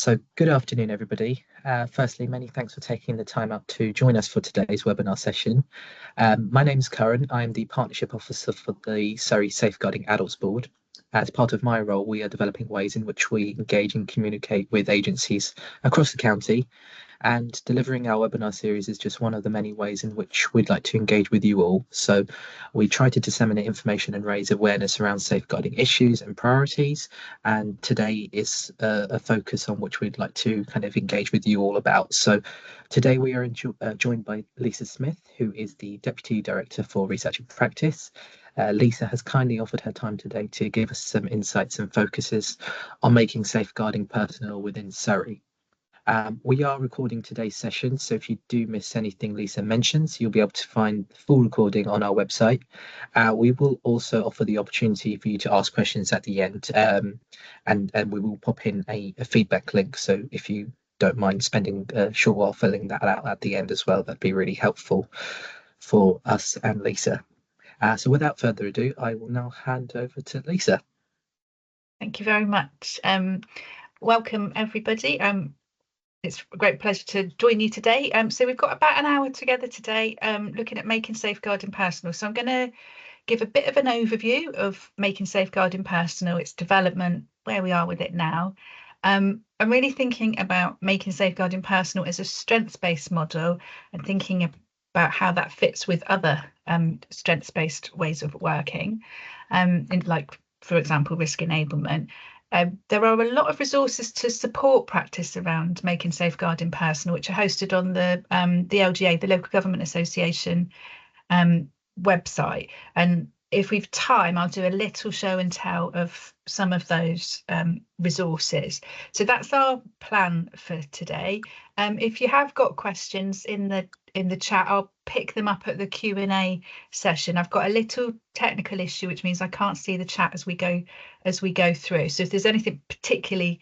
So good afternoon, everybody. Firstly, many thanks for taking the time out to join us for today's webinar session. My name is Curran. I'm the Partnership Officer for the Surrey Safeguarding Adults Board. As part of my role, we are developing ways in which we engage and communicate with agencies across the county, and delivering our webinar series is just one of the many ways in which we'd like to engage with you all. So we try to disseminate information and raise awareness around safeguarding issues and priorities. And today is a focus on which we'd like to kind of engage with you all about. So today we are joined by Lisa Smith, who is the Deputy Director for Research and Practice. Lisa has kindly offered her time today to give us some insights and focuses on making safeguarding personal within Surrey. We are recording today's session, so if you do miss anything Lisa mentions, you'll be able to find the full recording on our website. We will also offer the opportunity for you to ask questions at the end, and we will pop in a feedback link. So if you don't mind spending a short while filling that out at the end as well, that'd be really helpful for us and Lisa. So without further ado, I will now hand over to Lisa. Thank you very much. Welcome everybody. It's a great pleasure to join you today. So we've got about an hour together today looking at making safeguarding personal. So I'm going to give a bit of an overview of making safeguarding personal, its development, where we are with it now. I'm really thinking about making safeguarding personal as a strengths-based model and thinking about how that fits with other strengths-based ways of working, like, for example, risk enablement. There are a lot of resources to support practice around making safeguarding personal, which are hosted on the LGA, the Local Government Association website. And if we've time, I'll do a little show and tell of some of those resources. So that's our plan for today. If you have got questions in the chat, I'll pick them up at the Q&A session. I've got a little technical issue, which means I can't see the chat as we go through. So if there's anything particularly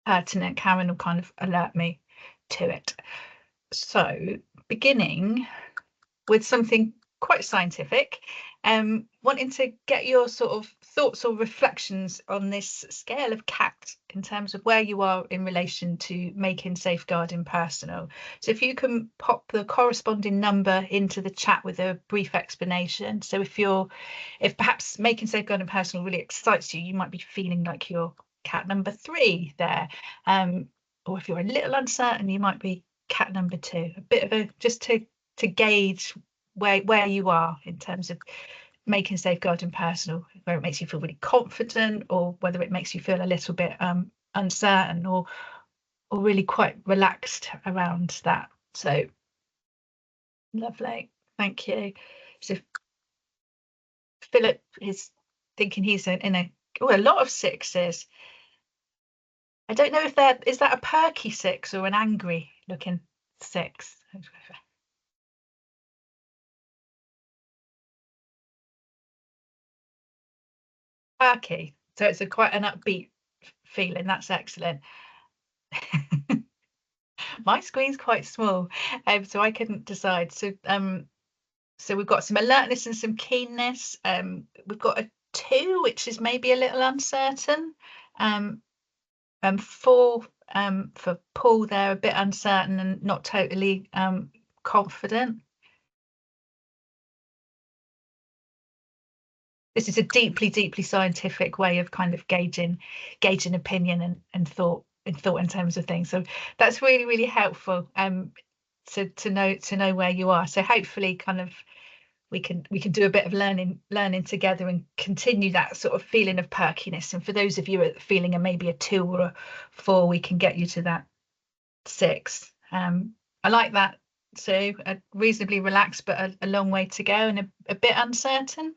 pertinent, Karen will kind of alert me to it. So beginning with something quite scientific, wanting to get your sort of thoughts or reflections on this scale of CAT in terms of where you are in relation to making safeguarding personal. So if you can pop the corresponding number into the chat with a brief explanation. So if perhaps making safeguarding personal really excites you, you might be feeling like you're CAT number 3 there. Or if you're a little uncertain, you might be CAT number 2. A bit of a just to gauge where you are in terms of making safeguarding personal, whether it makes you feel really confident or whether it makes you feel a little bit uncertain or really quite relaxed around that. So lovely, thank you. So Philip is thinking he's in a lot of 6s. I don't know if is that a perky 6 or an angry looking 6. Perky, so it's quite an upbeat feeling. That's excellent. My screen's quite small, so I couldn't decide. So so we've got some alertness and some keenness. We've got a 2, which is maybe a little uncertain. 4 for Paul there, a bit uncertain and not totally confident. This is a deeply scientific way of kind of gauging opinion and thought in terms of things. So that's really helpful to know where you are. So hopefully kind of we can do a bit of learning together and continue that sort of feeling of perkiness. And for those of you feeling maybe a 2 or a 4, we can get you to that 6. I like that. So reasonably relaxed, but a long way to go and a bit uncertain.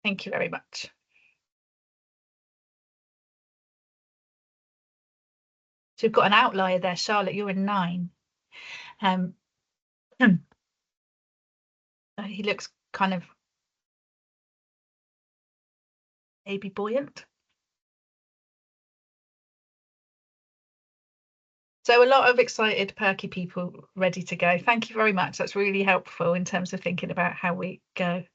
Thank you very much. So we've got an outlier there, Charlotte, you're a 9. He looks kind of maybe buoyant. So a lot of excited, perky people ready to go. Thank you very much. That's really helpful in terms of thinking about how we go.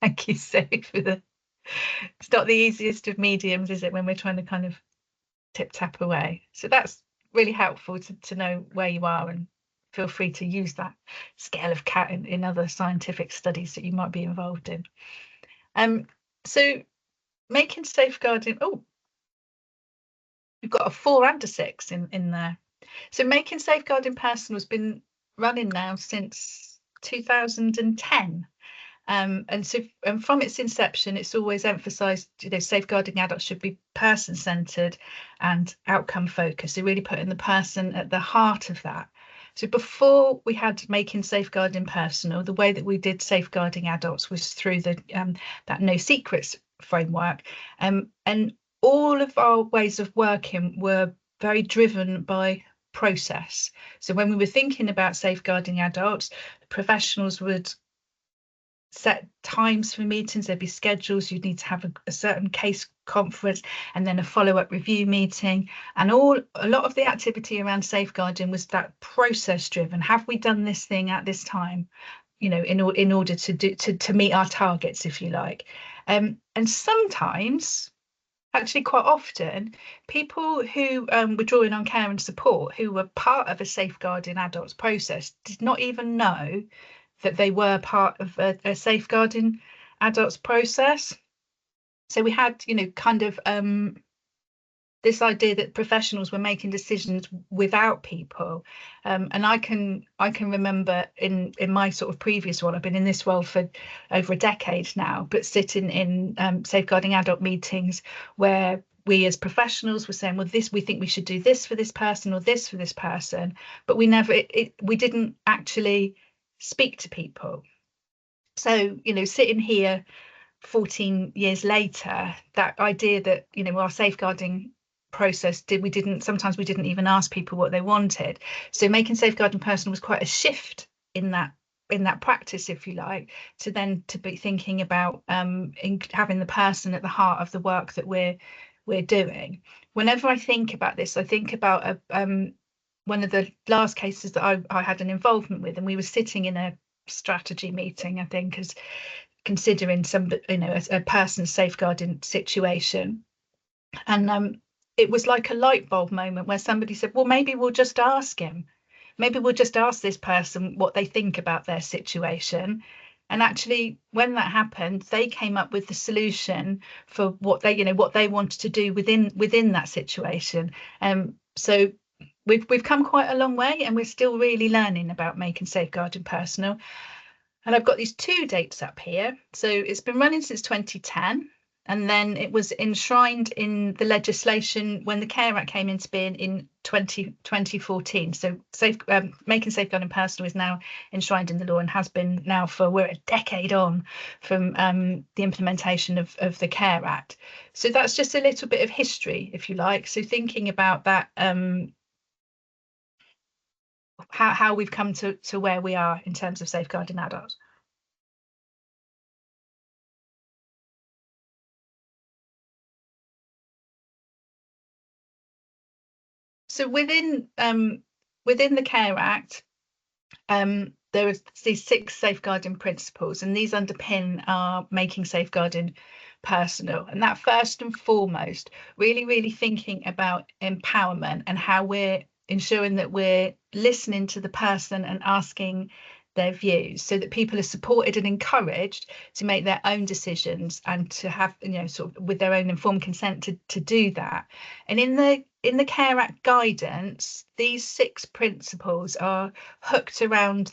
Thank you, Sue, it's not the easiest of mediums, is it, when we're trying to kind of tap away. So that's really helpful to know where you are, and feel free to use that scale of cat in other scientific studies that you might be involved in. So making safeguarding, oh, we've got a 4 and a 6 in there. So making safeguarding personal has been running now since 2010. And so from its inception, it's always emphasised, safeguarding adults should be person-centred and outcome focused. So really putting the person at the heart of that. So before we had making safeguarding personal, the way that we did safeguarding adults was through the that no secrets framework, and all of our ways of working were very driven by process. So when we were thinking about safeguarding adults, professionals would set times for meetings, there'd be schedules, you'd need to have a certain case conference and then a follow-up review meeting, and a lot of the activity around safeguarding was that process driven. Have we done this thing at this time, in order to meet our targets, if you like. And sometimes, actually quite often, people who were drawing on care and support, who were part of a safeguarding adults process, did not even know that they were part of a safeguarding adults process. So we had, kind of this idea that professionals were making decisions without people. And I can remember in my sort of previous role, I've been in this role for over a decade now, but sitting in safeguarding adult meetings where we as professionals were saying, well, we think we should do this for this person or this for this person, but we didn't actually speak to people. So, sitting here 14 years later, that idea that, our safeguarding process sometimes we didn't even ask people what they wanted. So making safeguarding personal was quite a shift in that practice, if you like, to be thinking about having the person at the heart of the work that we're doing. Whenever I think about this, I think about one of the last cases that I had an involvement with, and we were sitting in a strategy meeting, I think, as considering a person's safeguarding situation, and it was like a light bulb moment where somebody said, well, maybe we'll just ask this person what they think about their situation. And actually, when that happened, they came up with the solution for what they wanted to do within that situation. So we've come quite a long way, and we're still really learning about making safeguarding personal. And I've got these 2 dates up here. So it's been running since 2010, and then it was enshrined in the legislation when the Care Act came into being in 2014. So making safeguarding personal is now enshrined in the law, and has been now we're a decade on from the implementation of the Care Act. So that's just a little bit of history, if you like. So thinking about that, how we've come to where we are in terms of safeguarding adults. So within the Care Act, there are these 6 safeguarding principles, and these underpin our making safeguarding personal. And that, first and foremost, really thinking about empowerment and how we're ensuring that we're listening to the person and asking their views, so that people are supported and encouraged to make their own decisions and to have, sort of with their own informed consent to do that. And in the Care Act guidance, these 6 principles are hooked around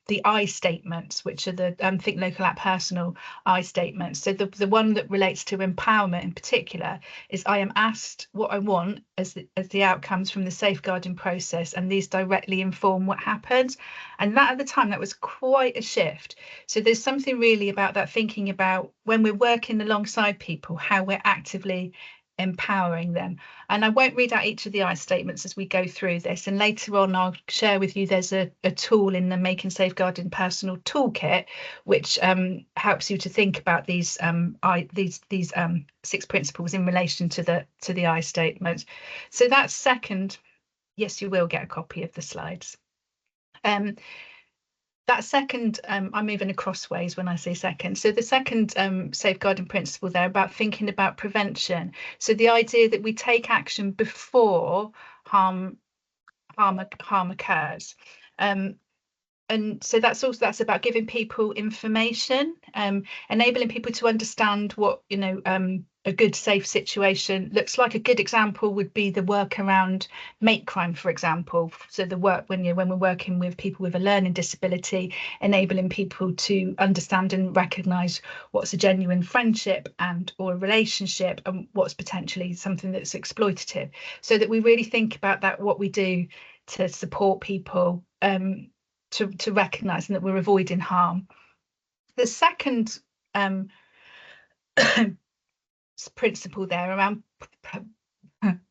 the I statements, which are the Think Local Act Personal I statements. So the one that relates to empowerment in particular is, I am asked what I want as the outcomes from the safeguarding process, and these directly inform what happens. And that, at the time, that was quite a shift. So there's something really about that, thinking about when we're working alongside people, how we're actively empowering them. And I won't read out each of the I statements as we go through this, and later on I'll share with you there's a tool in the Making Safeguarding Personal toolkit which helps you to think about these 6 principles in relation to the I statement. So that's second. Yes, you will get a copy of the slides. that second, I'm moving across ways when I say second. So the second safeguarding principle there about thinking about prevention. So the idea that we take action before harm occurs. And so that's about giving people information, enabling people to understand what a good safe situation looks like. A good example would be the work around mate crime, for example. So the work when we're working with people with a learning disability, enabling people to understand and recognise what's a genuine friendship and or a relationship, and what's potentially something that's exploitative. So that we really think about that, what we do to support people, to recognise and that we're avoiding harm. The second principle there around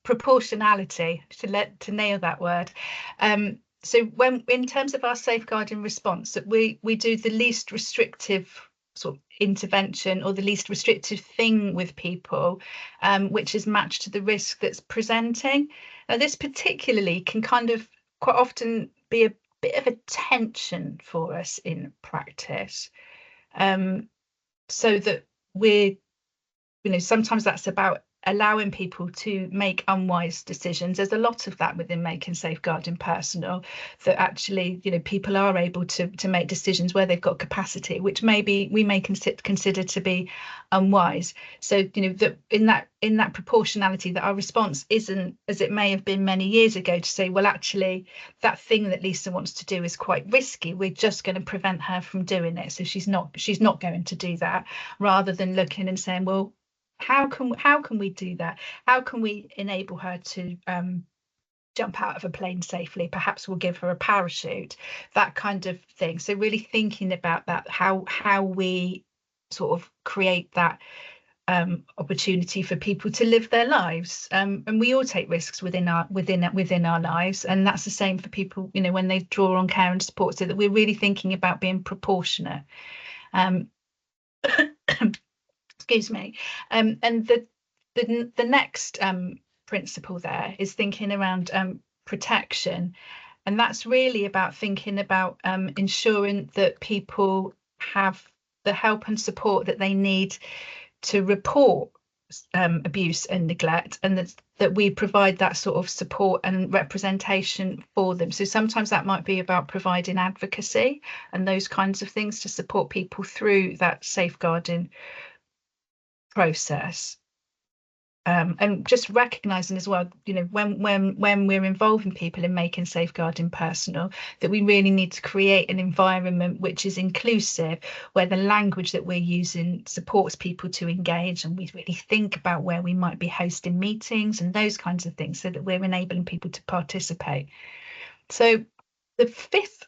proportionality, to nail that word. So when in terms of our safeguarding response, that we do the least restrictive sort of intervention or the least restrictive thing with people, which is matched to the risk that's presenting. Now, this particularly can kind of quite often be a bit of a tension for us in practice, so that we're, sometimes that's about allowing people to make unwise decisions. There's a lot of that within making safeguarding personal, that actually, people are able to make decisions where they've got capacity, which maybe we may consider to be unwise. So, that in that proportionality, that our response isn't as it may have been many years ago to say, well, actually, that thing that Lisa wants to do is quite risky. We're just going to prevent her from doing it. So she's not going to do that, rather than looking and saying, well, how can we do that? How can we enable her to jump out of a plane safely? Perhaps we'll give her a parachute, that kind of thing. So really thinking about that, how we sort of create that opportunity for people to live their lives. And we all take risks within our lives, and that's the same for people, when they draw on care and support. So that we're really thinking about being proportionate. Excuse me. And the next principle there is thinking around protection, and that's really about thinking about ensuring that people have the help and support that they need to report abuse and neglect, and that we provide that sort of support and representation for them. So sometimes that might be about providing advocacy and those kinds of things to support people through that safeguarding process. And just recognizing as well, when we're involving people in making safeguarding personal, that we really need to create an environment which is inclusive, where the language that we're using supports people to engage, and we really think about where we might be hosting meetings and those kinds of things, so that we're enabling people to participate. So the fifth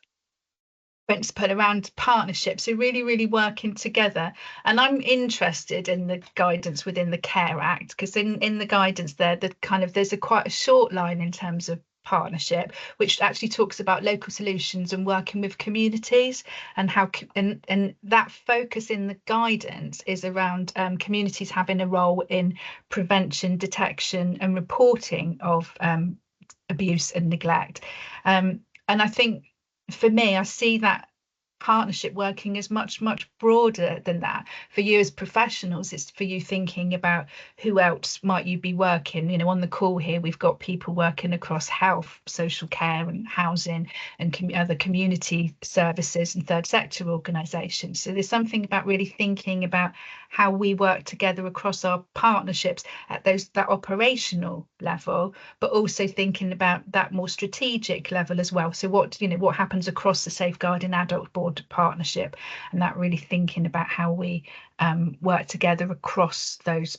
principle around partnerships, so really working together. And I'm interested in the guidance within the Care Act, because in the guidance there, there's quite a short line in terms of partnership, which actually talks about local solutions and working with communities, and how and that focus in the guidance is around communities having a role in prevention, detection and reporting of abuse and neglect. And I think, for me, I see that partnership working is much broader than that. For you as professionals, it's for you thinking about who else might you be working. On the call here, we've got people working across health, social care and housing, and other community services and third sector organisations. So there's something about really thinking about how we work together across our partnerships at that operational level, but also thinking about that more strategic level as well. So what happens across the Safeguarding Adult Board partnership, and that really thinking about how we work together across those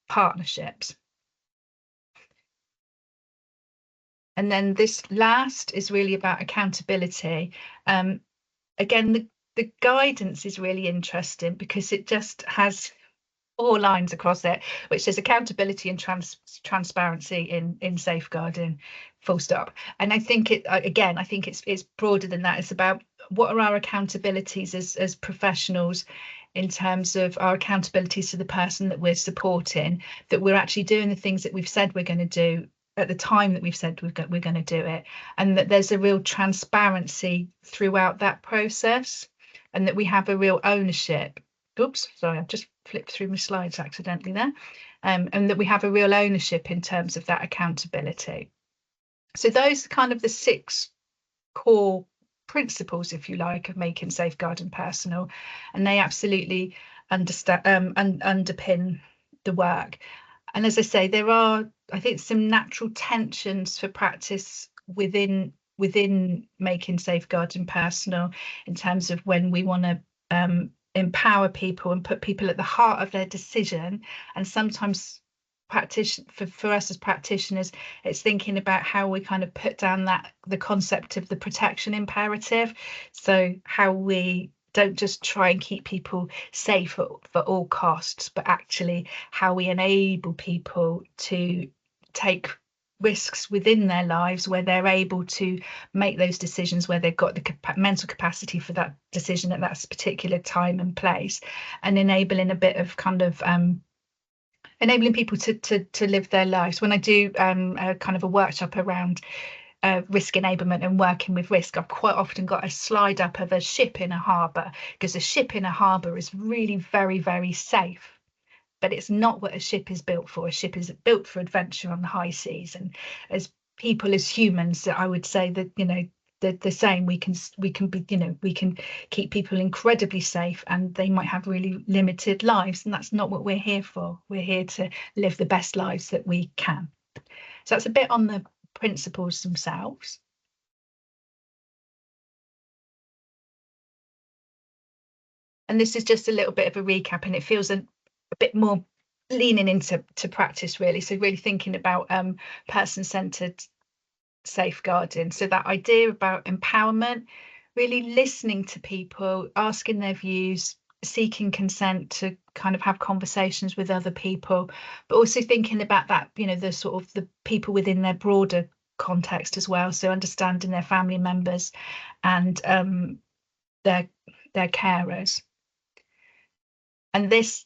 partnerships. And then this last is really about accountability. Again, the guidance is really interesting, because it just has 4 lines across it, which says accountability and transparency in safeguarding, full stop. And I think it's broader than that. It's about what are our accountabilities as professionals, in terms of our accountabilities to the person that we're supporting, that we're actually doing the things that we've said we're going to do at the time that we've said we're going to do it, and that there's a real transparency throughout that process, and that we have a real ownership. Oops, sorry, I've just flipped through my slides accidentally there. And that we have a real ownership in terms of that accountability. So those are kind of the 6 core principles, if you like, of making safeguarding personal, and they absolutely underpin the work. And as I say, there are, I think, some natural tensions for practice within making safeguarding personal, in terms of when we want to empower people and put people at the heart of their decision. And sometimes for us as practitioners, it's thinking about how we kind of put down the concept of the protection imperative. So how we don't just try and keep people safe for all costs, but actually how we enable people to take risks within their lives where they're able to make those decisions, where they've got the mental capacity for that decision at that particular time and place, and enabling a bit of kind of enabling people to live their lives. When I do a kind of a workshop around risk enablement and working with risk, I've quite often got a slide up of a ship in a harbour, because a ship in a harbour is really very, very safe. But it's not what a ship is built for. A ship is built for adventure on the high seas. And as people, as humans, I would say that, you know, the same. We can be, you know, we can keep people incredibly safe, and they might have really limited lives, and that's not what we're here for. We're here to live the best lives that we can. So that's a bit on the principles themselves. And this is just a little bit of a recap, and it feels a bit more leaning into practice, really. So really thinking about person-centered safeguarding. So that idea about empowerment, really listening to people, asking their views, seeking consent to kind of have conversations with other people, but also thinking about that, you know, the sort of the people within their broader context as well. So understanding their family members and their carers. And this,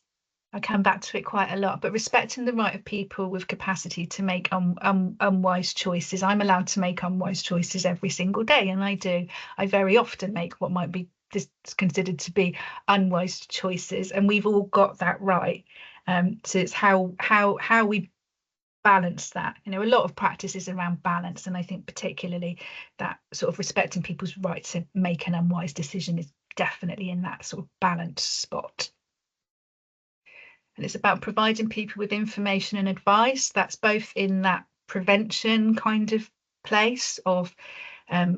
I come back to it quite a lot, but respecting the right of people with capacity to make unwise choices. I'm allowed to make unwise choices every single day, and I do. I very often make what might be considered to be unwise choices, and we've all got that right. So it's how we balance that. You know, a lot of practice is around balance, and I think particularly that sort of respecting people's right to make an unwise decision is definitely in that sort of balance spot. And it's about providing people with information and advice. That's both in that prevention kind of place of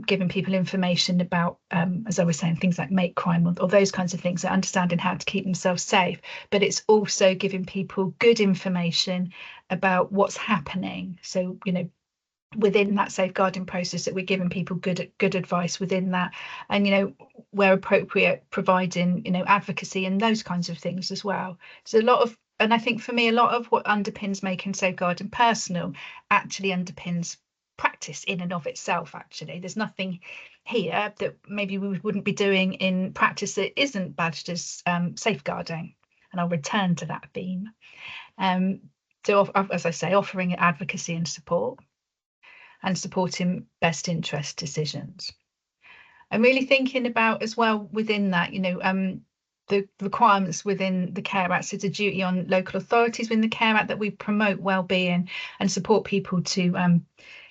giving people information about, as I was saying, things like make crime or those kinds of things, understanding how to keep themselves safe. But it's also giving people good information about what's happening. So, you know, within that safeguarding process, that we're giving people good advice within that, and, you know, where appropriate, providing, you know, advocacy and those kinds of things as well. So a lot of, and I think for me, a lot of what underpins making safeguarding personal actually underpins practice in and of itself. Actually, there's nothing here that maybe we wouldn't be doing in practice that isn't badged as safeguarding, and I'll return to that theme. So as I say, offering advocacy and support, and supporting best interest decisions. I'm really thinking about as well within that, you know, the requirements within the Care Act. So it's a duty on local authorities within the Care Act that we promote well-being and support people to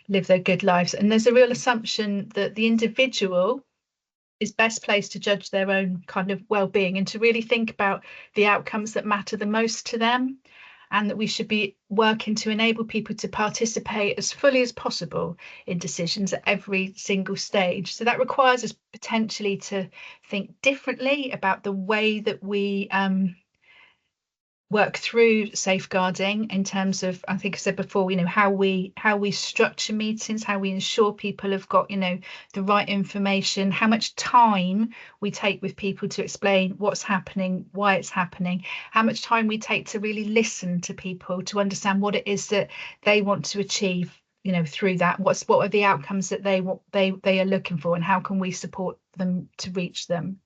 live their good lives. And there's a real assumption that the individual is best placed to judge their own kind of well-being, and to really think about the outcomes that matter the most to them, and that we should be working to enable people to participate as fully as possible in decisions at every single stage. So that requires us potentially to think differently about the way that we work through safeguarding, in terms of, I think I said before, you know, how we structure meetings, how we ensure people have got, you know, the right information, how much time we take with people to explain what's happening, why it's happening, how much time we take to really listen to people to understand what it is that they want to achieve, you know, through that. What are the outcomes that they are looking for, and how can we support them to reach them?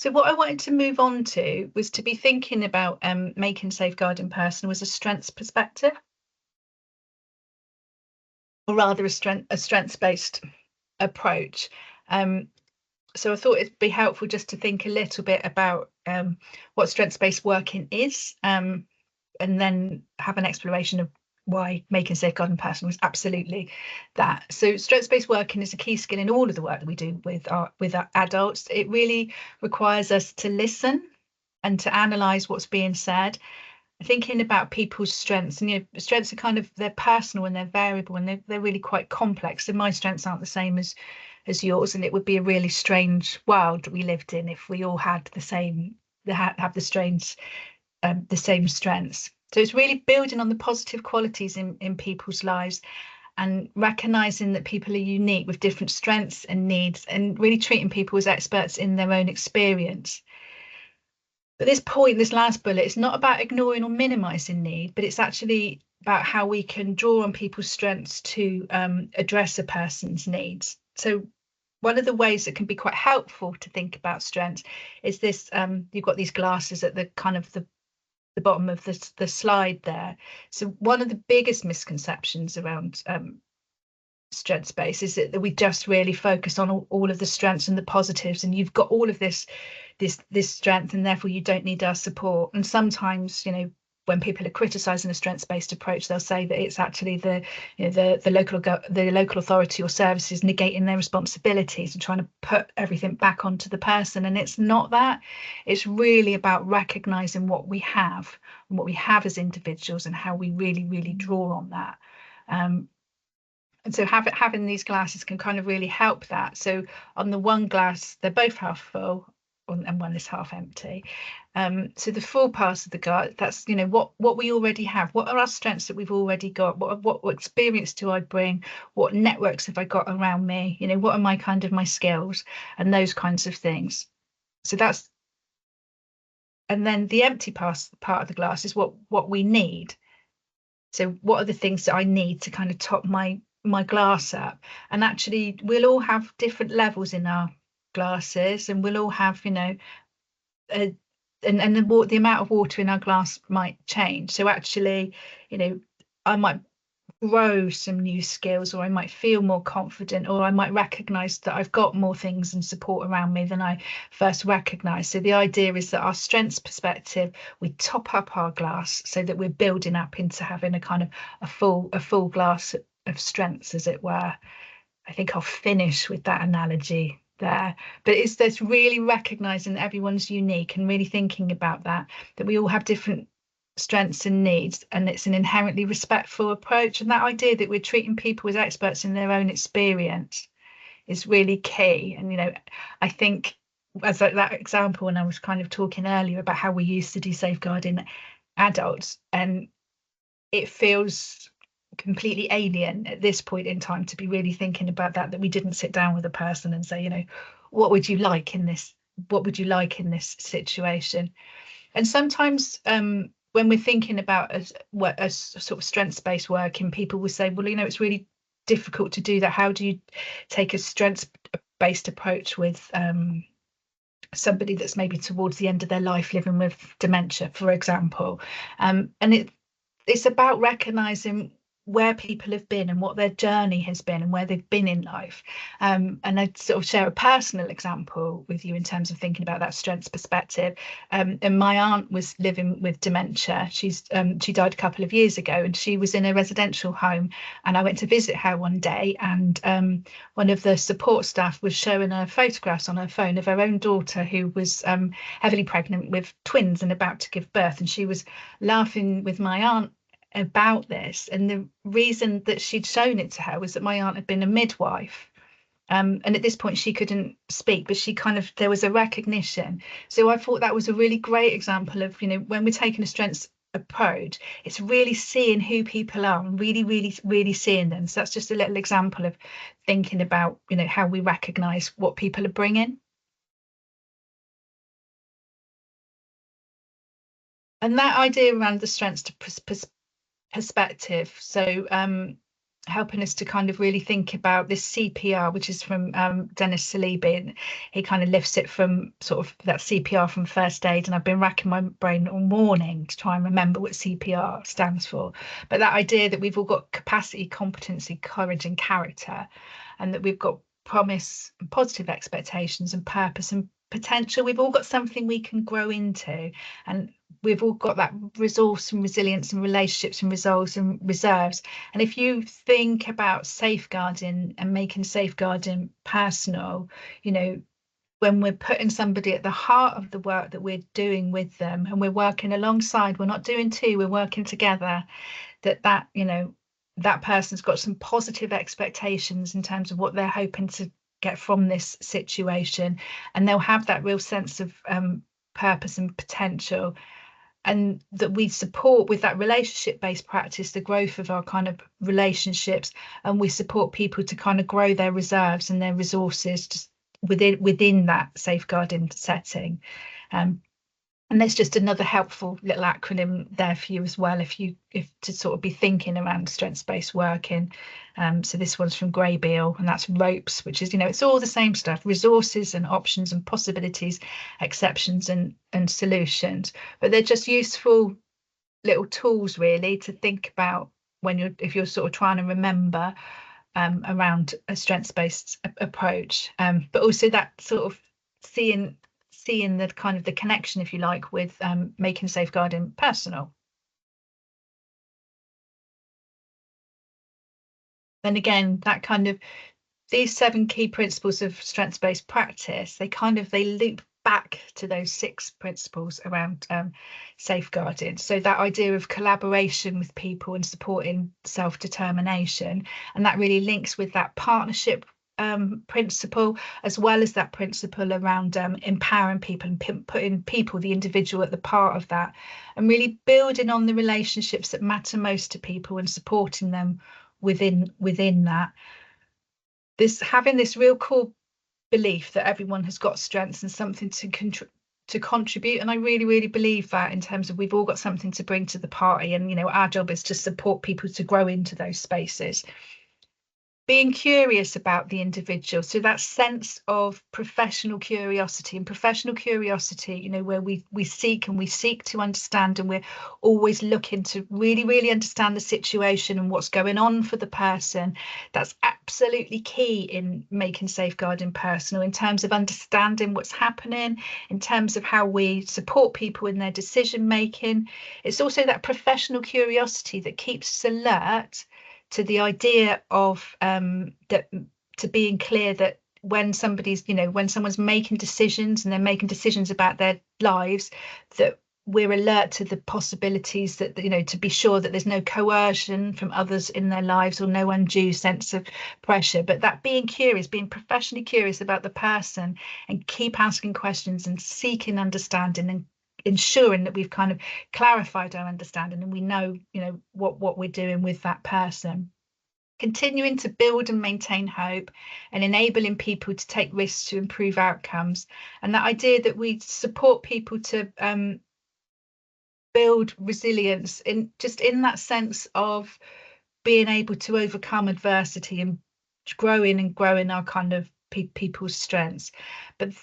So what I wanted to move on to was to be thinking about making safeguarding personal as a strengths perspective, or rather a strengths-based approach. So I thought it'd be helpful just to think a little bit about what strengths-based working is, and then have an exploration of why making safeguarding personal is absolutely that. So strengths-based working is a key skill in all of the work that we do with our adults. It really requires us to listen and to analyze what's being said, thinking about people's strengths. And strengths are kind of, they're personal and they're variable, and they're really quite complex. So my strengths aren't the same as yours, and it would be a really strange world that we lived in if we all had the same, have the same strengths. So it's really building on the positive qualities in people's lives, and recognizing that people are unique with different strengths and needs, and really treating people as experts in their own experience. But this point, this last bullet, it's not about ignoring or minimizing need, but it's actually about how we can draw on people's strengths to address a person's needs. So one of the ways that can be quite helpful to think about strengths is this, you've got these glasses at the kind of the bottom of the slide there. So one of the biggest misconceptions around strengths based is that we just really focus on all of the strengths and the positives, and you've got all of this strength, and therefore you don't need our support. And sometimes, when people are criticizing a strengths-based approach, they'll say that it's actually the local authority or services negating their responsibilities and trying to put everything back onto the person. And it's not that. It's really about recognizing what we have and what we have as individuals, and how we really draw on that. And so having these glasses can kind of really help that. So on the one glass, they're both half full, and one is half empty. So the full part of the glass, that's what we already have. What are our strengths that we've already got? What experience do I bring? What networks have I got around me? What are my skills and those kinds of things. So that's, and then the empty part of the glass is what we need. So what are the things that I need to kind of top my glass up? And actually we'll all have different levels in our glasses, and we'll all have and the amount of water in our glass might change. So actually I might grow some new skills, or I might feel more confident, or I might recognize that I've got more things and support around me than I first recognized. So the idea is that our strengths perspective, we top up our glass so that we're building up into having a kind of a full glass of strengths, as it were. I think I'll finish with that analogy there. But it's this really recognizing that everyone's unique, and really thinking about that we all have different strengths and needs, and it's an inherently respectful approach. And that idea that we're treating people as experts in their own experience is really key. And I think, as that example when I was kind of talking earlier about how we used to do safeguarding adults, and it feels completely alien at this point in time to be really thinking about that we didn't sit down with a person and say, what would you like in this situation? And sometimes when we're thinking about a sort of strengths-based working, people will say, well, it's really difficult to do that. How do you take a strengths-based approach with somebody that's maybe towards the end of their life living with dementia, for example? And it's about recognizing where people have been and what their journey has been and where they've been in life. And I'd sort of share a personal example with you in terms of thinking about that strengths perspective. And my aunt was living with dementia. She died a couple of years ago, and she was in a residential home. And I went to visit her one day, and one of the support staff was showing her photographs on her phone of her own daughter, who was heavily pregnant with twins and about to give birth. And she was laughing with my aunt about this, and the reason that she'd shown it to her was that my aunt had been a midwife, and at this point she couldn't speak, but there was a recognition. So I thought that was a really great example of when we're taking a strengths approach, it's really seeing who people are and really seeing them. So that's just a little example of thinking about how we recognize what people are bringing. And that idea around the strengths to perspective. So helping us to kind of really think about this CPR, which is from Dennis Salibi, and he kind of lifts it from sort of that CPR from first aid. And I've been racking my brain all morning to try and remember what CPR stands for. But that idea that we've all got capacity, competency, courage, and character, and that we've got promise and positive expectations and purpose and potential. We've all got something we can grow into, and we've all got that resource and resilience and relationships and resolves and reserves. And if you think about safeguarding and making safeguarding personal, you know, when we're putting somebody at the heart of the work that we're doing with them, and we're working alongside, we're not doing two, we're working together, that you know, that person's got some positive expectations in terms of what they're hoping to get from this situation, and they'll have that real sense of purpose and potential, and that we support with that relationship-based practice the growth of our kind of relationships, and we support people to kind of grow their reserves and their resources just within that safeguarding setting. And there's just another helpful little acronym there for you as well, if to sort of be thinking around strengths-based working. So this one's from Graybeal, and that's ROPES, which is, you know, it's all the same stuff: resources and options and possibilities, exceptions and solutions. But they're just useful little tools really to think about when if you're sort of trying to remember around a strengths-based approach, but also that sort of seeing the kind of the connection, if you like, with making safeguarding personal. And again, that kind of these 7 key principles of strengths-based practice, they loop back to those 6 principles around safeguarding. So that idea of collaboration with people and supporting self-determination, and that really links with that partnership principle, as well as that principle around empowering people and putting people, the individual, at the part of that, and really building on the relationships that matter most to people and supporting them within that. Having this real core belief that everyone has got strengths and something to contribute, and I really believe that, in terms of we've all got something to bring to the party, and you know, our job is to support people to grow into those spaces. Being curious about the individual, so that sense of professional curiosity, you know, where we seek to understand, and we're always looking to really understand the situation and what's going on for the person. That's absolutely key in making safeguarding personal, in terms of understanding what's happening, in terms of how we support people in their decision making. It's also that professional curiosity that keeps us alert to the idea of that, to being clear that when somebody's, you know, when someone's making decisions and they're making decisions about their lives, that we're alert to the possibilities, that, you know, to be sure that there's no coercion from others in their lives or no undue sense of pressure. But that being curious, being professionally curious about the person, and keep asking questions and seeking understanding, and ensuring that we've kind of clarified our understanding and we know, you know, what we're doing with that person. Continuing to build and maintain hope, and enabling people to take risks to improve outcomes. And that idea that we support people to build resilience in that sense of being able to overcome adversity and growing our kind of people's strengths. But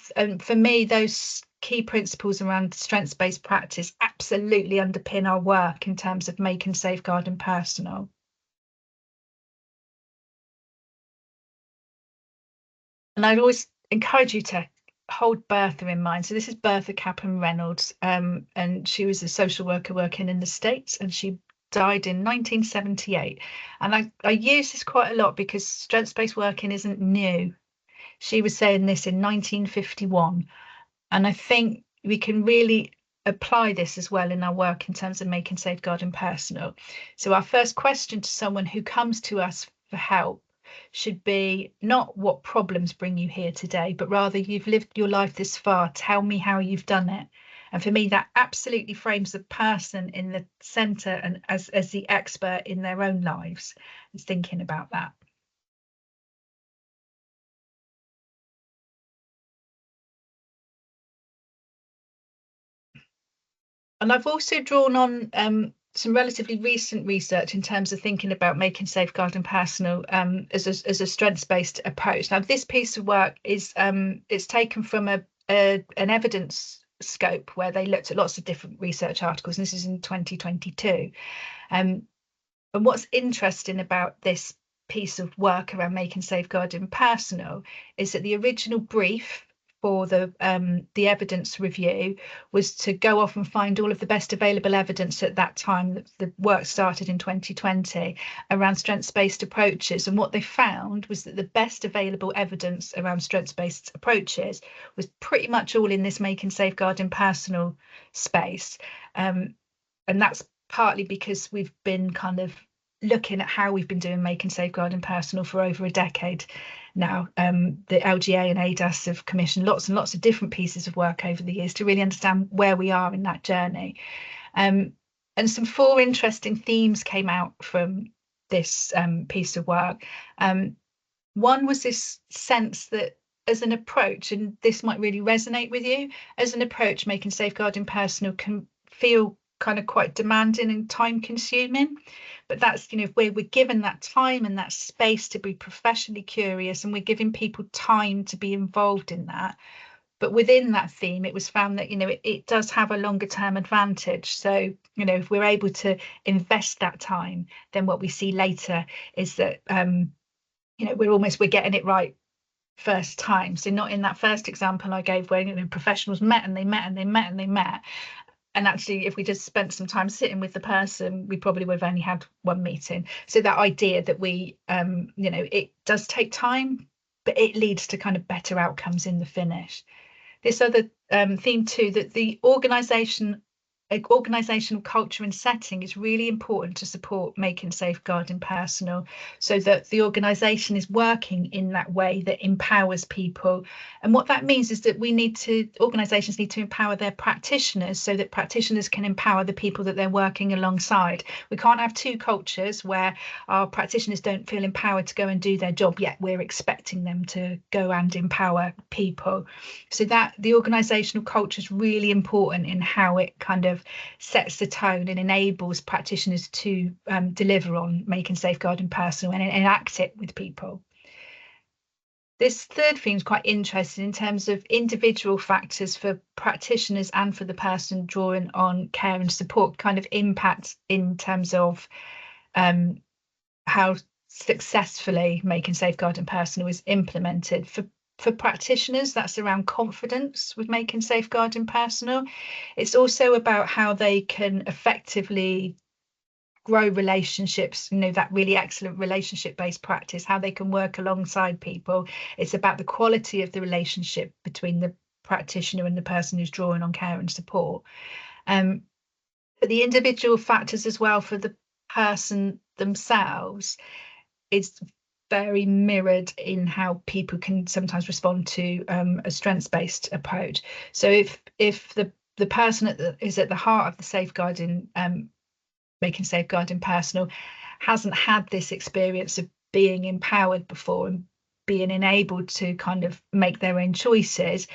for me, those key principles around strengths-based practice absolutely underpin our work in terms of making safeguarding personal. And I'd always encourage you to hold Bertha in mind. So this is Bertha Capron Reynolds, and she was a social worker working in the States, and she died in 1978. And I use this quite a lot because strengths-based working isn't new. She was saying this in 1951. And I think we can really apply this as well in our work in terms of making safeguarding personal. So our first question to someone who comes to us for help should be not what problems bring you here today, but rather, you've lived your life this far, tell me how you've done it. And for me, that absolutely frames the person in the centre, and as the expert in their own lives, is thinking about that. And I've also drawn on some relatively recent research in terms of thinking about making safeguarding personal as a strengths-based approach. Now, this piece of work is it's taken from an evidence scope where they looked at lots of different research articles, and this is in 2022. And what's interesting about this piece of work around making safeguarding personal is that the original brief for the evidence review was to go off and find all of the best available evidence at that time. The work started in 2020 around strengths-based approaches, and what they found was that the best available evidence around strengths-based approaches was pretty much all in this making safeguarding personal space, and that's partly because we've been kind of looking at how we've been doing making safeguarding personal for over a decade now. The LGA and ADAS have commissioned lots and lots of different pieces of work over the years to really understand where we are in that journey. And some 4 interesting themes came out from this piece of work. One was this sense that as an approach, and this might really resonate with you, as an approach, making safeguarding personal can feel kind of quite demanding and time consuming, but that's, you know, where we're given that time and that space to be professionally curious, and we're giving people time to be involved in that. But within that theme, it was found that, you know, it does have a longer term advantage. So, you know, if we're able to invest that time, then what we see later is that you know, we're getting it right first time. So not in that first example I gave where, you know, professionals met and they met and they met and they met, and actually if we just spent some time sitting with the person, we probably would have only had 1 meeting. So that idea that we you know, it does take time, but it leads to kind of better outcomes in the finish. This other theme too, that the organizational culture and setting is really important to support making safeguarding personal, so that the organization is working in that way that empowers people. And what that means is that organizations need to empower their practitioners so that practitioners can empower the people that they're working alongside. We can't have 2 cultures where our practitioners don't feel empowered to go and do their job, yet we're expecting them to go and empower people. So that the organizational culture is really important in how it kind of sets the tone and enables practitioners to deliver on making safeguarding personal and enact it with people. This third theme is quite interesting in terms of individual factors for practitioners and for the person drawing on care and support kind of impact in terms of how successfully making safeguarding personal is implemented. For practitioners, that's around confidence with making safeguarding personal. It's also about how they can effectively grow relationships, you know, that really excellent relationship-based practice, how they can work alongside people. It's about the quality of the relationship between the practitioner and the person who's drawing on care and support. But the individual factors as well for the person themselves is very mirrored in how people can sometimes respond to a strengths-based approach. So if the person is at the heart of the safeguarding, making safeguarding personal, hasn't had this experience of being empowered before and being enabled to kind of make their own choices,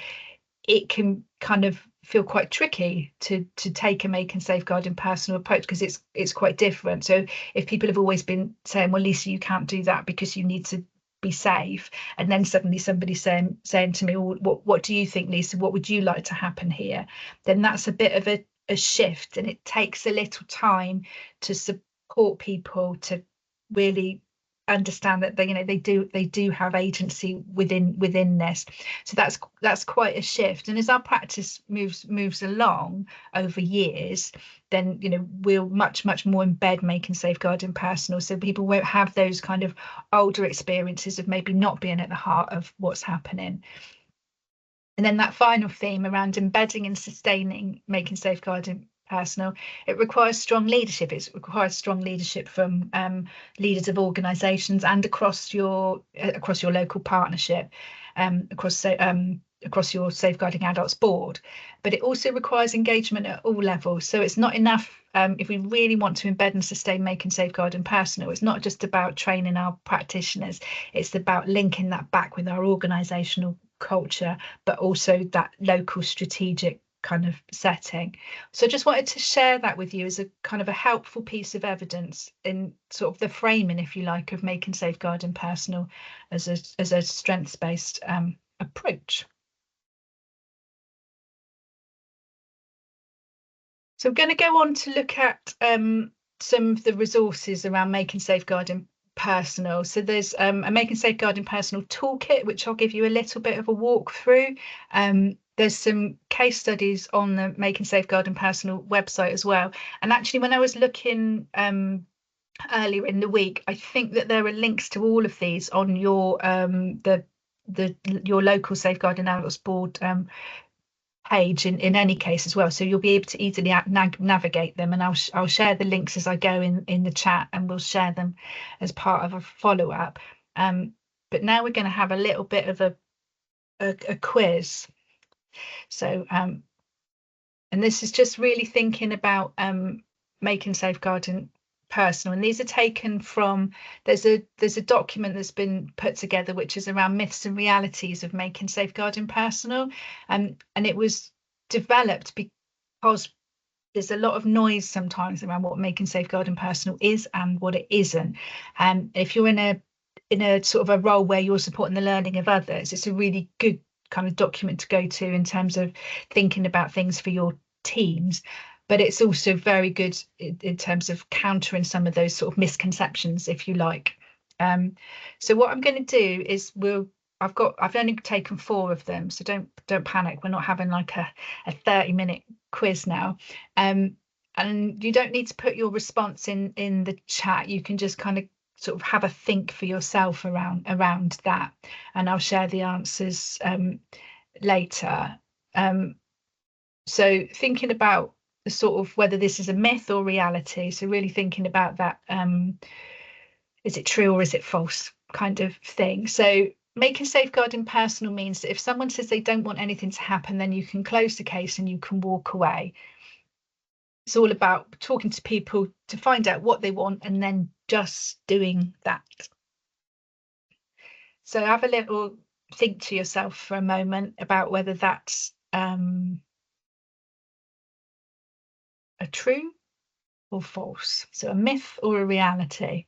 it can kind of feel quite tricky to take a making safeguarding personal approach, because it's quite different. So if people have always been saying, well, Lisa, you can't do that because you need to be safe, and then suddenly somebody's saying to me, well, what do you think, Lisa, what would you like to happen here, then that's a bit of a shift, and it takes a little time to support people to really understand that they do have agency within this. So that's quite a shift. And as our practice moves along over years, then we'll much more embed making safeguarding personal, so people won't have those kind of older experiences of maybe not being at the heart of what's happening. And then that final theme around embedding and sustaining making safeguarding personal, it requires strong leadership. It requires strong leadership from leaders of organisations and across your local partnership, across your Safeguarding Adults board. But it also requires engagement at all levels. So it's not enough, if we really want to embed and sustain making safeguarding personal, it's not just about training our practitioners, it's about linking that back with our organisational culture, but also that local strategic kind of setting. So I just wanted to share that with you as a kind of a helpful piece of evidence in sort of the framing, if you like, of making safeguarding personal as a strengths-based approach. So I'm going to go on to look at some of the resources around making safeguarding personal. So there's a making safeguarding personal toolkit, which I'll give you a little bit of a walk through. There's some case studies on the Making Safeguarding Personal website as well. And actually, when I was looking earlier in the week, I think that there are links to all of these on your your local Safeguarding Adults Board page in any case as well, so you'll be able to easily navigate them, and I'll share the links as I go in the chat, and we'll share them as part of a follow-up. But now we're going to have a little bit of a quiz. So and this is just really thinking about making safeguarding personal, and these are taken from there's a document that's been put together which is around myths and realities of making safeguarding personal, and it was developed because there's a lot of noise sometimes around what making safeguarding personal is and what it isn't. And if you're in a sort of a role where you're supporting the learning of others, it's a really good kind of document to go to in terms of thinking about things for your teams. But it's also very good in terms of countering some of those sort of misconceptions, if you like. So what I'm going to do is I've only taken 4 of them, so don't panic. We're not having like a 30-minute quiz now. And you don't need to put your response in the chat. You can just kind of sort of have a think for yourself around that, and I'll share the answers later. So thinking about the sort of whether this is a myth or reality, so really thinking about that, is it true or is it false kind of thing. So making safeguarding personal means that if someone says they don't want anything to happen, then you can close the case and you can walk away. It's all about talking to people to find out what they want and then just doing that. So have a little think to yourself for a moment about whether that's a true or false. So a myth or a reality.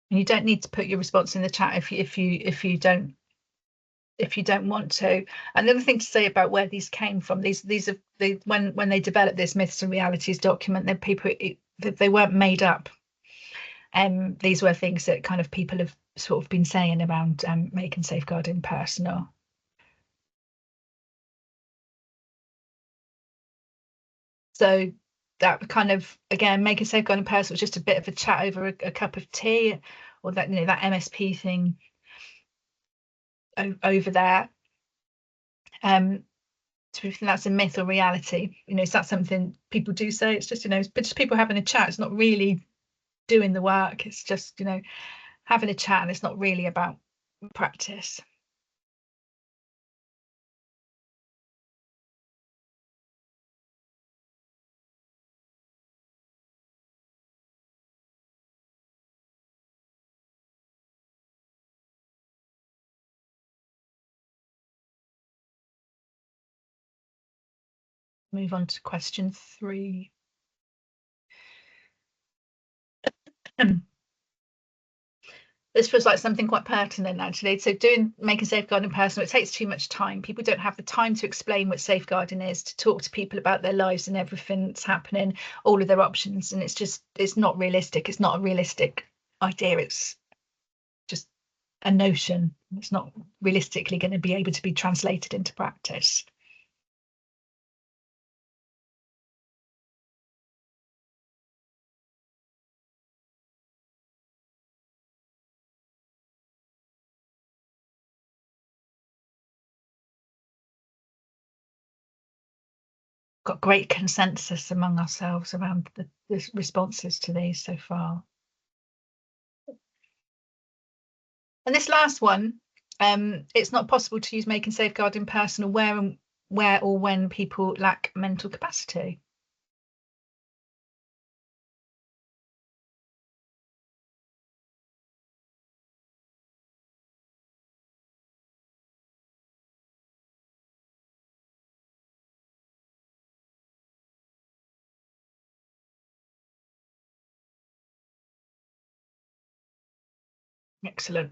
And you don't need to put your response in the chat if you don't want to. And the other thing to say about where these came from, these are when they developed this myths and realities document, then they weren't made up. These were things that kind of people have sort of been saying around making safeguarding personal. So that kind of, again, making safeguarding personal was just a bit of a chat over a cup of tea, or that, that MSP thing over there. So we think that's a myth or reality. Is that something people do say? It's just, but just people having a chat. It's not really doing the work. It's just, having a chat, and it's not really about practice. Move on to question 3. This feels like something quite pertinent, actually. So making safeguarding personal, it takes too much time. People don't have the time to explain what safeguarding is, to talk to people about their lives and everything that's happening, all of their options. And it's not realistic. It's not a realistic idea. It's just a notion. It's not realistically going to be able to be translated into practice. Got great consensus among ourselves around the responses to these so far. And this last one, It's not possible to use make and safeguard in personal where or when people lack mental capacity. Excellent.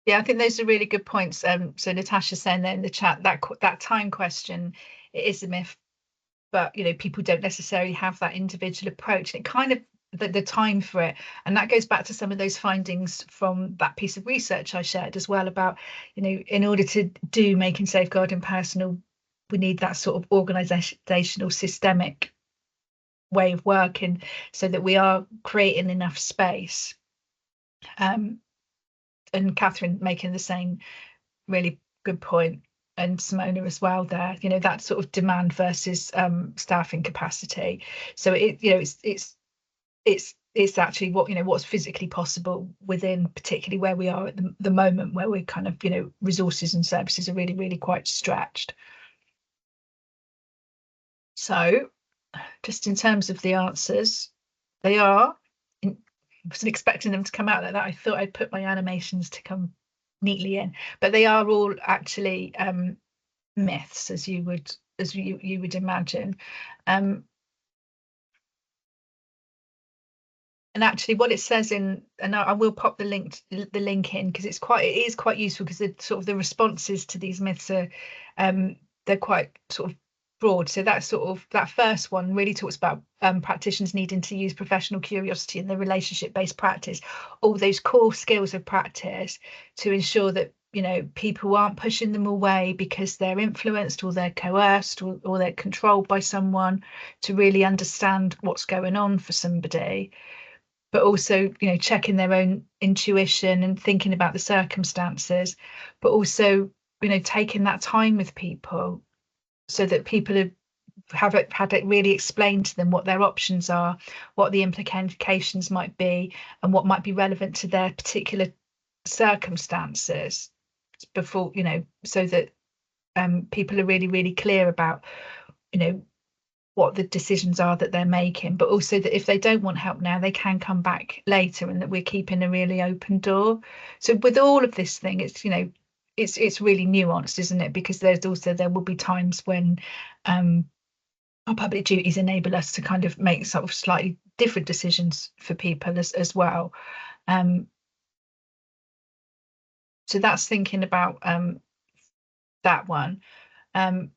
Yeah, I think those are really good points. So Natasha's saying there in the chat that time question, it is a myth, but people don't necessarily have that individual approach, and it kind of the time for it, and that goes back to some of those findings from that piece of research I shared as well about in order to do making safeguarding personal, we need that sort of organizational systemic way of working so that we are creating enough space. And Catherine making the same really good point, and Simona as well there, that sort of demand versus staffing capacity. So it's actually what's physically possible within particularly where we are at the moment, where we're kind of resources and services are really, really quite stretched. So just in terms of the answers, they are, I wasn't expecting them to come out like that. I thought I'd put my animations to come neatly in, but they are all actually myths, as you would imagine. And actually what it says in, and I will pop the link in, because it is quite useful, because the sort of the responses to these myths are they're quite sort of broad. So that first one really talks about practitioners needing to use professional curiosity in the relationship-based practice, all those core skills of practice, to ensure that people aren't pushing them away because they're influenced or they're coerced or they're controlled by someone, to really understand what's going on for somebody, but also checking their own intuition and thinking about the circumstances, but also taking that time with people so that people have had it really explained to them what their options are, what the implications might be, and what might be relevant to their particular circumstances before, so that people are really, really clear about what the decisions are that they're making, but also that if they don't want help now, they can come back later, and that we're keeping a really open door. So with all of this thing, it's it's really nuanced, isn't it? Because there will be times when our public duties enable us to kind of make sort of slightly different decisions for people as well. So that's thinking about that one. And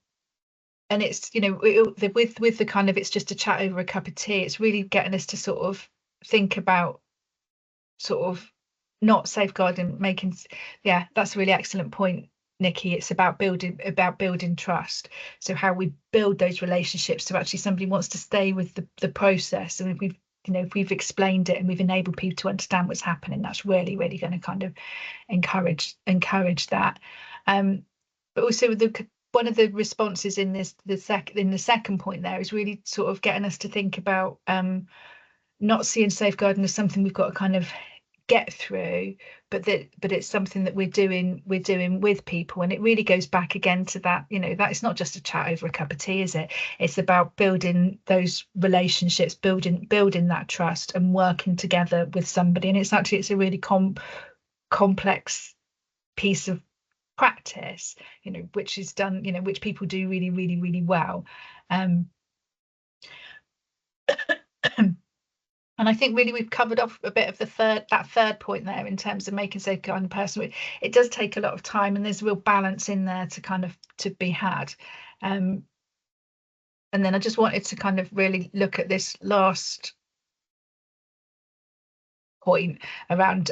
it's with the kind of, it's just a chat over a cup of tea, it's really getting us to sort of think about sort of not safeguarding, making, yeah, that's a really excellent point, Nikki. It's about building trust. So how we build those relationships, so actually somebody wants to stay with the process, and if we've explained it and we've enabled people to understand what's happening, that's really, really going to kind of encourage that. But also one of the responses in the second point there is really sort of getting us to think about not seeing safeguarding as something we've got to kind of get through, but it's something that we're doing with people. And it really goes back again to that, that it's not just a chat over a cup of tea, is it? It's about building those relationships, building that trust, and working together with somebody. And it's a really complex piece of practice, which is done, which people do really, really, really well. And I think really we've covered off a bit of that third point there in terms of making safeguarding personal. It does take a lot of time, and there's a real balance in there to be had. And then I just wanted to kind of really look at this last point around,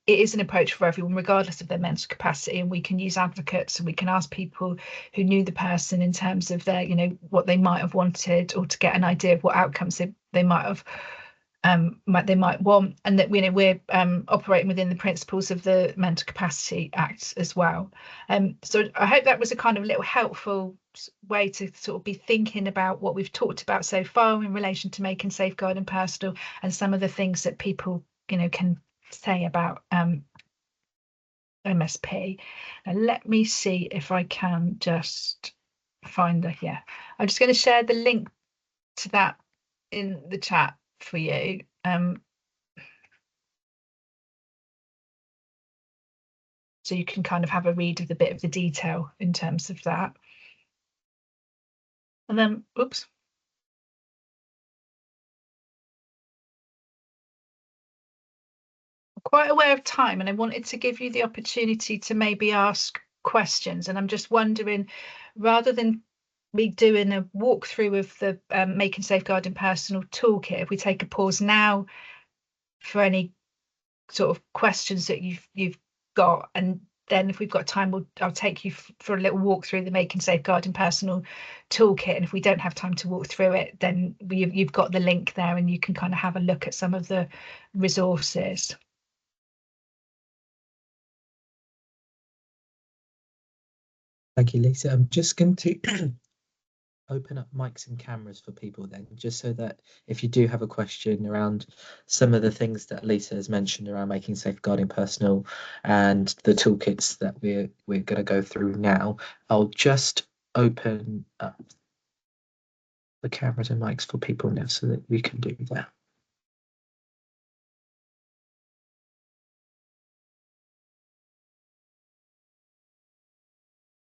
it is an approach for everyone, regardless of their mental capacity, and we can use advocates, and we can ask people who knew the person in terms of their, what they might have wanted, or to get an idea of what outcomes they might have they might want, and that we're operating within the principles of the Mental Capacity Act as well. So I hope that was a kind of little helpful way to sort of be thinking about what we've talked about so far in relation to making safeguarding personal, and some of the things that people, you know, can say about MSP. Now let me see if I can just find the, yeah, I'm just going to share the link to that in the chat for you. So you can kind of have a read of the bit of the detail in terms of that. And then, oops. I'm quite aware of time, and I wanted to give you the opportunity to maybe ask questions. And I'm just wondering, rather than me doing a walkthrough of the Making Safeguarding Personal toolkit, if we take a pause now for any sort of questions that you've got, and then if we've got time, I'll take you for a little walk through the Making Safeguarding Personal toolkit. And if we don't have time to walk through it, then you've got the link there and you can kind of have a look at some of the resources. Thank you, Lisa. I'm just going to open up mics and cameras for people then, just so that if you do have a question around some of the things that Lisa has mentioned around making safeguarding personal and the toolkits that we're going to go through now, I'll just open up the cameras and mics for people now so that we can do that.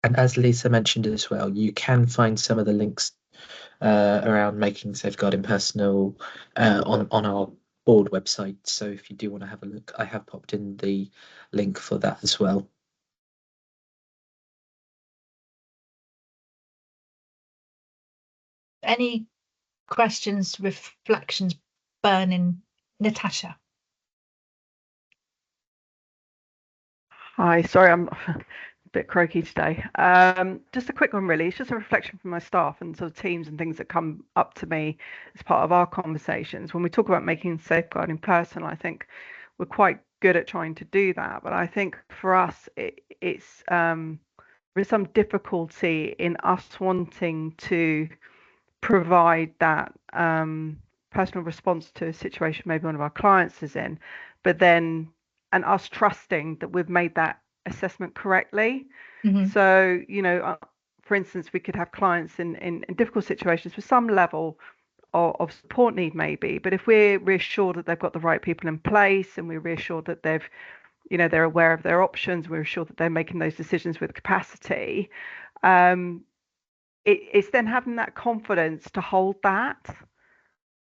And as Lisa mentioned as well, you can find some of the links around making safeguarding personal on our board website. So if you do want to have a look, I have popped in the link for that as well. Any questions, reflections burning? Natasha. Hi, sorry, I'm a bit croaky today. Just a quick one, really. It's just a reflection from my staff and sort of teams and things that come up to me as part of our conversations. When we talk about making safeguarding personal, I think we're quite good at trying to do that. But I think for us, there's some difficulty in us wanting to provide that personal response to a situation maybe one of our clients is in, but then and us trusting that we've made that assessment correctly. Mm-hmm. So, you know, for instance, we could have clients in difficult situations with some level of support need maybe, but if we're reassured that they've got the right people in place and we're reassured that they've, you know, they're aware of their options, we're assured that they're making those decisions with capacity, it's then having that confidence to hold that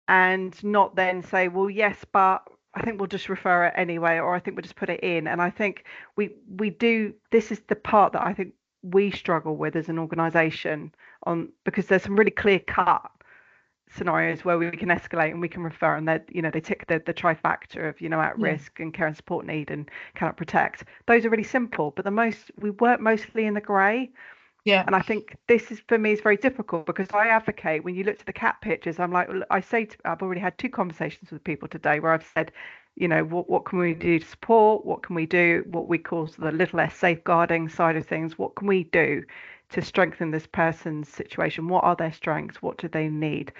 and not then say, well, yes, but I think we'll just refer it anyway, or I think we'll just put it in. And I think we do, this is the part that I think we struggle with as an organisation because there's some really clear cut scenarios where we can escalate and we can refer, and that, you know, they tick the trifactor of, you know, at risk and care and support need and cannot protect. Those are really simple, but we work mostly in the grey. Yeah. And I think this is, for me, is very difficult because I advocate, when you look to the cat pictures, I'm like, I've already had 2 conversations with people today where I've said, you know, what can we do to support? What can we do? What we call the little less safeguarding side of things. What can we do to strengthen this person's situation? What are their strengths? What do they need?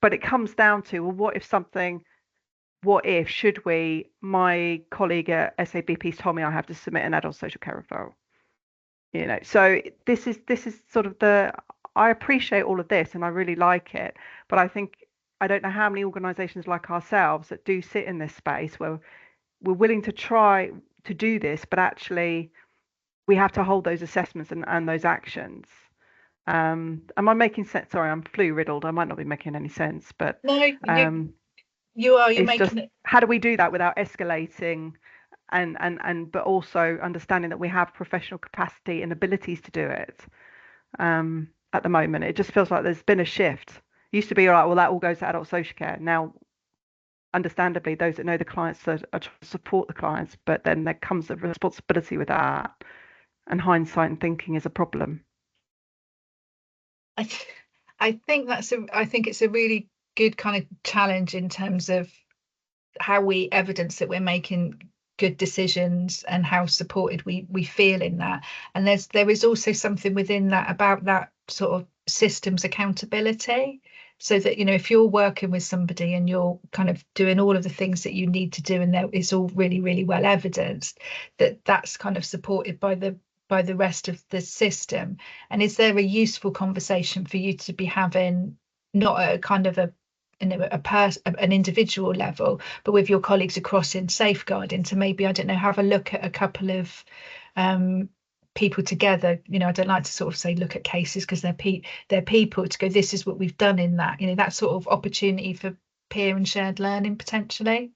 But it comes down to, well, should we, my colleague at SABP told me I have to submit an adult social care referral. You know, so this is sort of I appreciate all of this and I really like it, but I think I don't know how many organisations like ourselves that do sit in this space where we're willing to try to do this, but actually we have to hold those assessments and those actions. Am I making sense? Sorry, I'm flu riddled. I might not be making any sense, but no, you are. You're making it. How do we do that without escalating? And but also understanding that we have professional capacity and abilities to do it. At the moment, it just feels like there's been a shift. It used to be, all right, well, that all goes to adult social care. Now, understandably, those that know the clients are trying to support the clients, but then there comes a responsibility with that, and hindsight and thinking is a problem. I think I think it's a really good kind of challenge in terms of how we evidence that we're making good decisions and how supported we feel in that. And there is also something within that about that sort of systems accountability, so that, you know, if you're working with somebody and you're kind of doing all of the things that you need to do, and it's all really, really well evidenced, that's kind of supported by the rest of the system. And is there a useful conversation for you to be having, not at a kind of a, you know, an individual level, but with your colleagues across in safeguarding, to maybe, I don't know, have a look at a couple of people together? You know, I don't like to sort of say look at cases, because they're people, to go, this is what we've done in that, you know, that sort of opportunity for peer and shared learning, potentially,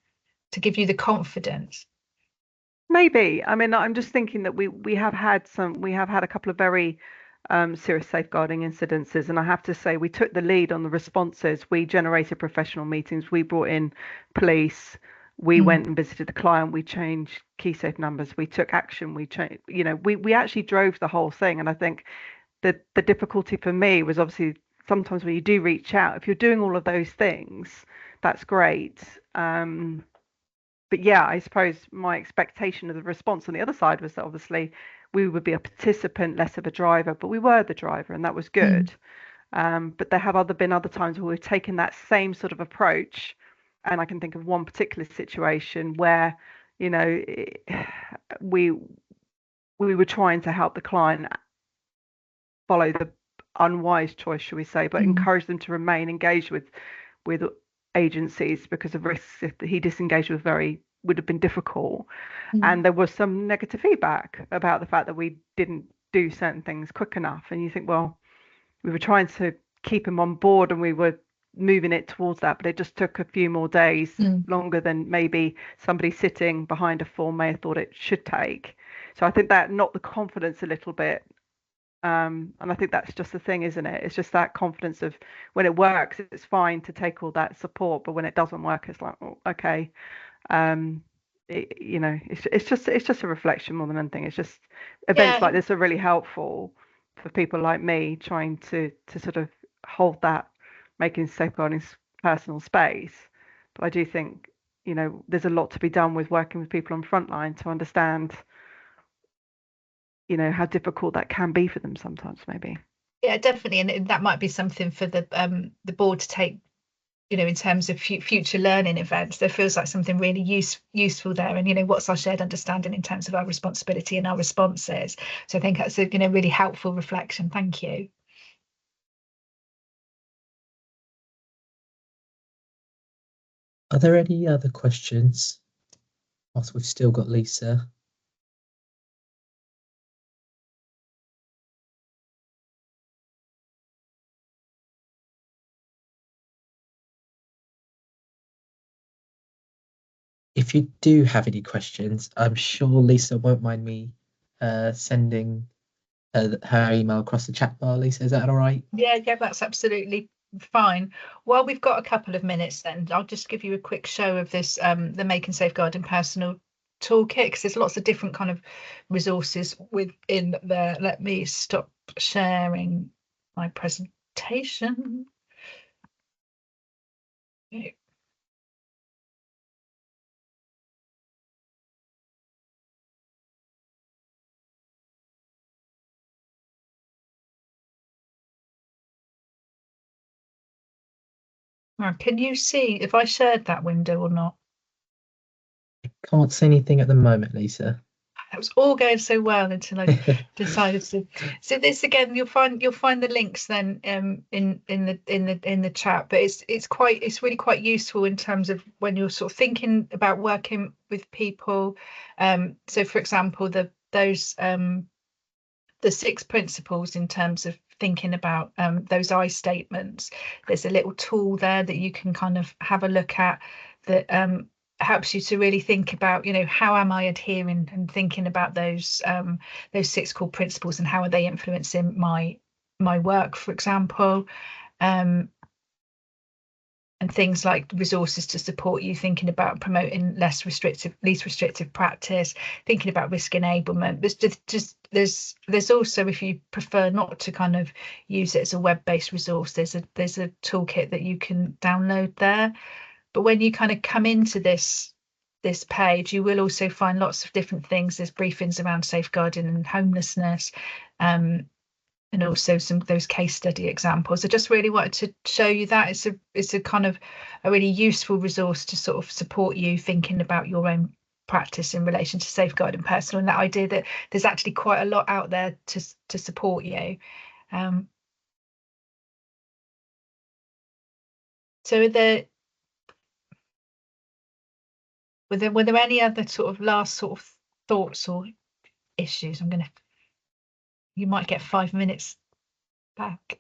to give you the confidence. Maybe. I mean, I'm just thinking that we have had a couple of very serious safeguarding incidences, and I have to say we took the lead on the responses. We generated professional meetings, we brought in police, we went and visited the client, we changed key safe numbers, we took action, we changed, you know, we actually drove the whole thing. And I think that the difficulty for me was, obviously, sometimes when you do reach out, if you're doing all of those things, that's great. But yeah, I suppose my expectation of the response on the other side was that obviously we would be a participant, less of a driver, but we were the driver, and that was good. But there have been other times where we've taken that same sort of approach, and I can think of one particular situation where, you know, we were trying to help the client follow the unwise choice, shall we say, but encourage them to remain engaged with agencies, because of risks if he disengaged would have been difficult. And there was some negative feedback about the fact that we didn't do certain things quick enough. And you think, well, we were trying to keep him on board and we were moving it towards that, but it just took a few more days longer than maybe somebody sitting behind a form may have thought it should take. So I think that knocked the confidence a little bit. And I think that's just the thing, isn't it? It's just that confidence of, when it works, it's fine to take all that support, but when it doesn't work, it's like, oh, okay. You know, it's just a reflection more than anything. It's just events like this are really helpful for people like me trying to sort of hold that, making safeguarding personal space. But I do think, you know, there's a lot to be done with working with people on frontline to understand, you know, how difficult that can be for them sometimes, maybe. Yeah, definitely. And that might be something for the board to take, you know, in terms of future learning events. There feels like something really useful there. And, you know, what's our shared understanding in terms of our responsibility and our responses? So I think that's a, you know, really helpful reflection. Thank you. Are there any other questions whilst we've still got Lisa? If you do have any questions, I'm sure Lisa won't mind me sending her email across the chat bar. Lisa, is that all right? Yeah, that's absolutely fine. Well, we've got a couple of minutes then. I'll just give you a quick show of this, the Making Safeguarding Personal toolkit, because there's lots of different kind of resources within there. Let me stop sharing my presentation. Okay. Can you see if I shared that window or not? Can't see anything at the moment, Lisa. That was all going so well until I decided to. So this again, you'll find the links then in the chat. But it's really quite useful in terms of when you're sort of thinking about working with people. So for example, the 6 principles in terms of thinking about those I statements. There's a little tool there that you can kind of have a look at that helps you to really think about, you know, how am I adhering and thinking about those 6 core principles, and how are they influencing my work, for example. And things like resources to support you thinking about promoting least restrictive practice, thinking about risk enablement. There's also, if you prefer not to kind of use it as a web-based resource, there's a toolkit that you can download there. But when you kind of come into this this page, you will also find lots of different things. There's briefings around safeguarding and homelessness, and also some of those case study examples. I just really wanted to show you that it's a kind of a really useful resource to sort of support you thinking about your own practice in relation to safeguarding personal, and that idea that there's actually quite a lot out there to support you. So were there any other sort of last sort of thoughts or issues? You might get 5 minutes back.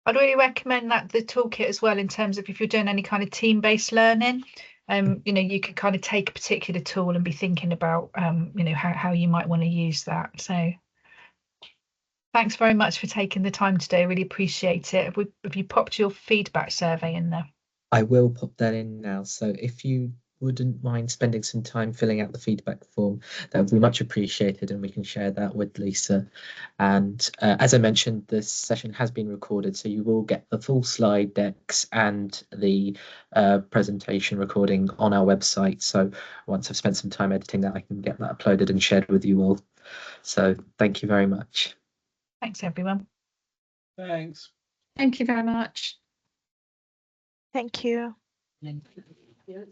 I'd really recommend that the toolkit as well, in terms of if you're doing any kind of team-based learning, you know, you could kind of take a particular tool and be thinking about, you know, how you might want to use that. So thanks very much for taking the time today. I really appreciate it. Have you popped your feedback survey in there? I will pop that in now. So if you wouldn't mind spending some time filling out the feedback form, that would be much appreciated, and we can share that with Lisa. And as I mentioned, this session has been recorded, so you will get the full slide decks and the presentation recording on our website. So once I've spent some time editing that, I can get that uploaded and shared with you all. So thank you very much. Thanks, everyone. Thanks. Thank you very much. Thank you. Thank you.